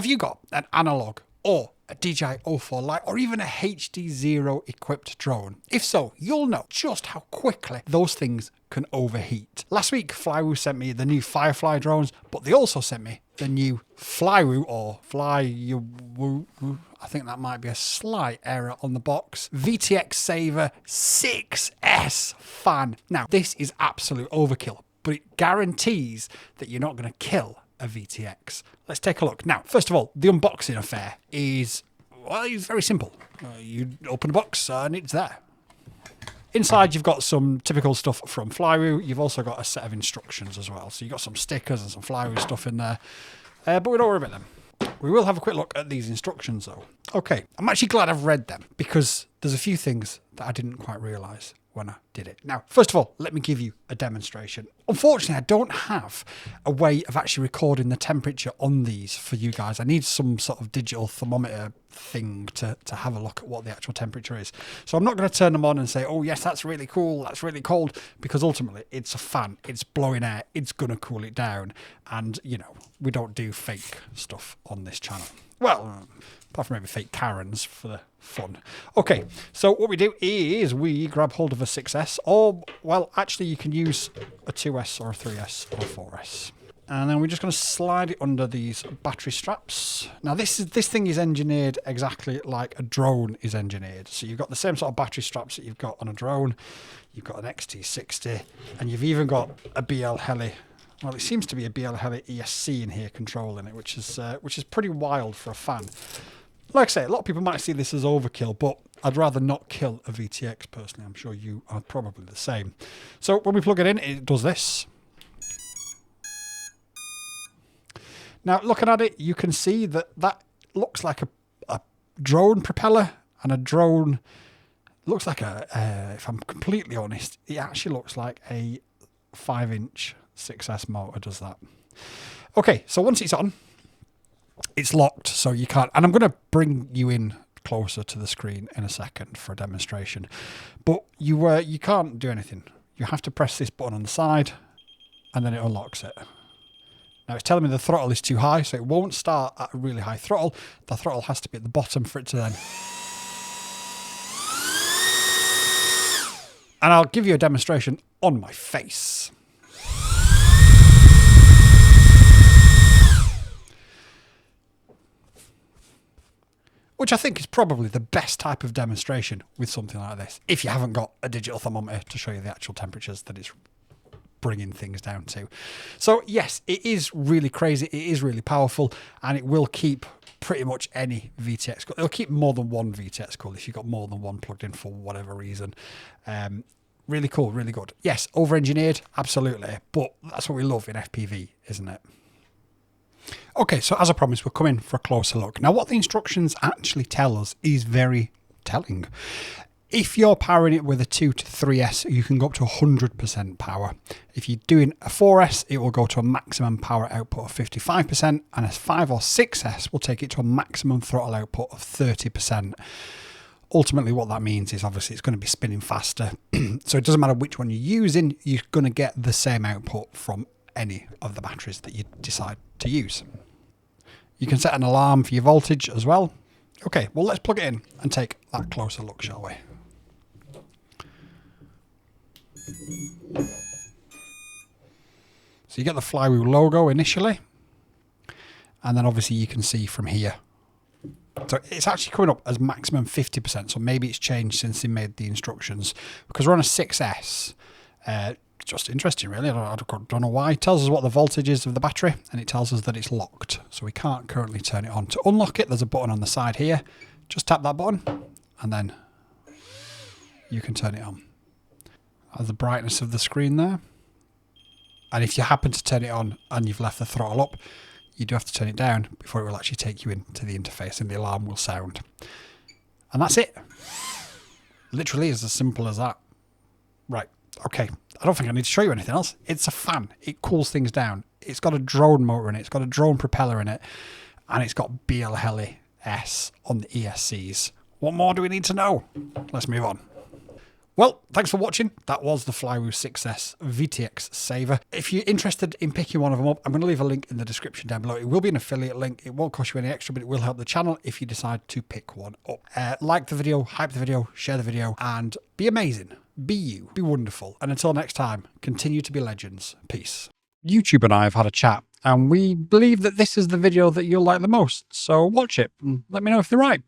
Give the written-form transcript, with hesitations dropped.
Have you got an analog or a DJI O4 Lite or even a HD0 equipped drone? If so, you'll know just how quickly those things can overheat. Last week, Flywoo sent me the new Firefly drones, but they also sent me the new Flywoo or Flywoo, I think that might be a slight error on the box, VTX Saver 6S fan. Now, this is absolute overkill, but it guarantees that you're not going to kill a VTX. Let's take a look. Now, first of all, the unboxing affair is, well, it's very simple. You open the box and it's there. Inside, you've got some typical stuff from Flywoo. You've also got a set of instructions as well. So you've got some stickers and some Flywoo stuff in there. But we don't worry about them. We will have a quick look at these instructions, though. Okay, I'm actually glad I've read them because there's a few things that I didn't quite realise when I did it. Now, first of all, let me give you a demonstration. Unfortunately, I don't have a way of actually recording the temperature on these for you guys. I need some sort of digital thermometer thing to have a look at what the actual temperature is. So I'm not going to turn them on and say, oh yes, that's really cool, that's really cold, because ultimately it's a fan, it's blowing air, it's going to cool it down. And, you know, we don't do fake stuff on this channel. Well, apart from maybe fake Karens for the fun. Okay, so what we do is we grab hold of a 6S, or, well, actually you can use a 2S or a 3S or a 4S. And then we're just going to slide it under these battery straps. Now this thing is engineered exactly like a drone is engineered. So you've got the same sort of battery straps that you've got on a drone. You've got an XT60, and you've even got a BL Heli. Well, it seems to be a BL Heli ESC in here controlling it, which is pretty wild for a fan. Like I say, a lot of people might see this as overkill, but I'd rather not kill a VTX personally. I'm sure you are probably the same. So when we plug it in, it does this. Now, looking at it, you can see that looks like a drone propeller, and a drone looks like if I'm completely honest, it actually looks like a 5-inch 6S motor does that. Okay, so once it's on, it's locked, so you can't, and I'm going to bring you in closer to the screen in a second for a demonstration, but you can't do anything. You have to press this button on the side, and then it unlocks it. Now it's telling me the throttle is too high, so it won't start at a really high throttle. The throttle has to be at the bottom for it to then. And I'll give you a demonstration on my face. Which I think is probably the best type of demonstration with something like this, if you haven't got a digital thermometer to show you the actual temperatures that it's bringing things down to. So yes, it is really crazy, it is really powerful, and it will keep pretty much any VTX cool. It'll keep more than one VTX cool if you've got more than one plugged in for whatever reason. Really cool, really good. Yes, over-engineered, absolutely, but that's what we love in FPV, isn't it? Okay, so as I promised, we're coming for a closer look. Now, what the instructions actually tell us is very telling. If you're powering it with a 2 to 3S, you can go up to 100% power. If you're doing a 4S, it will go to a maximum power output of 55%, and a 5 or 6S will take it to a maximum throttle output of 30%. Ultimately, what that means is obviously it's going to be spinning faster. So it doesn't matter which one you're using, you're going to get the same output from any of the batteries that you decide to use. You can set an alarm for your voltage as well. Okay, well, let's plug it in and take that closer look, shall we? So you get the Flywoo logo initially, and then obviously you can see from here. So it's actually coming up as maximum 50%, so maybe it's changed since they made the instructions, because we're on a 6S. Just interesting, really. I don't know why. It tells us what the voltage is of the battery, and it tells us that it's locked, so we can't currently turn it on. To unlock it, there's a button on the side here. Just tap that button, and then you can turn it on. That's the brightness of the screen there. And if you happen to turn it on and you've left the throttle up, you do have to turn it down before it will actually take you into the interface, and the alarm will sound. And that's it. Literally is as simple as that. Right. Okay, I don't think I need to show you anything else. It's a fan. It cools things down. It's got a drone motor in it. It's got a drone propeller in it. And it's got BL Heli S on the ESCs. What more do we need to know? Let's move on. Well, thanks for watching. That was the Flywoo 6S VTX saver. If you're interested in picking one of them up, I'm going to leave a link in the description down below. It will be an affiliate link. It won't cost you any extra, but it will help the channel if you decide to pick one up. Like the video, hype the video, share the video, and be amazing. Be you. Be wonderful. And until next time, continue to be legends. Peace. YouTube and I have had a chat, and we believe that this is the video that you'll like the most. So watch it and let me know if they're right.